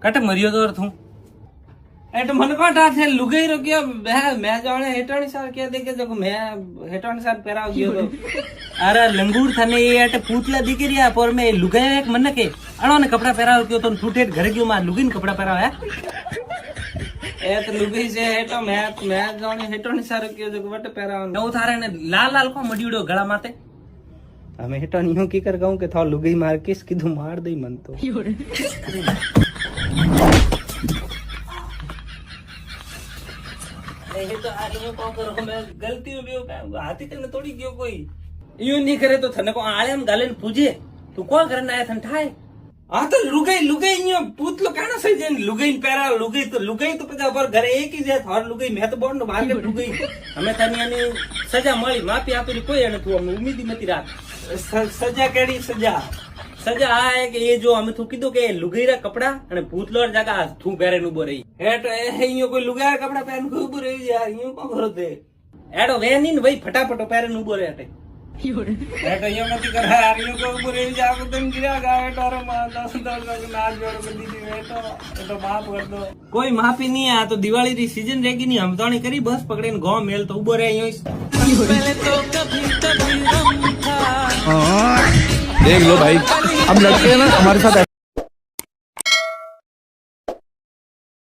cut मरियो तो तू एट मन को टा थे लुगाई रो के मैं जाने हेटाणी सार के देखे जो मैं हेटाणी सार पेराव गयो तो अरे लंगूर थने ये एट पूतला दिकरिया पर मैं लुगाई एक मन के अणो ने कपड़ा पेराव गयो तो ठूठेट घर गयो मां लुगीन कपड़ा पेराव है ए तो लुगाई से हेटो मैं जाने हेटाणी सार के जो वट पेराव नो थारे ने लाल लाल को मडियो गळा माते हमें हेटाणी हूं की कर कहूं के था लुगाई मार किस कीधु मार दई मन तो तो आदमी को करो मैं गलती में भी हाथी तने तोड़ी गयो कोई यूं नहीं करे तो थने को आले हम गाले पूजे तू कौन करने आया थन ठाए आ तो लुगाई यूं पूतलो काना सही जन लुगाई पेरा लुगाई तो पता पर घरे एक ही जे थार लुगाई मैं तो बोंड मार के लुगाई हमें तने यानी सजा मળી माफी આપેલી કોઈ અને તું અમે ઉમીદ નથી રાખ સજા કેડી સજા આ है कि ये जो हमें थू कीधो के लुगाईरा कपड़ा અને પૂતલો જગા થू પહેરેન ઉભો રહી હેટ ઈયો કોઈ લુગાઈરા કપડા પહેરેન કોઈ ઉભો રહી यार ઈયો કો કરો તે એડો વેની ને ભાઈ ફટાફટ પહેરેન ઉભો રહે હટે હેટ ઈયો નથી કરે यार ઈયો કો ઉભો રહી जा को तुम गिरा गावे टोरो मा 10 नाच जोड़ को दीदी वे तो माफ कर दो कोई माफी नहीं है तो दिवाली री सीजन रहेगी नहीं हम तो करी बस पकड़े ने गांव मेल तो उभो रहे ईयो पहले तो कभी हम था देख लो भाई, हम लड़के हैं ना, हमारे साथ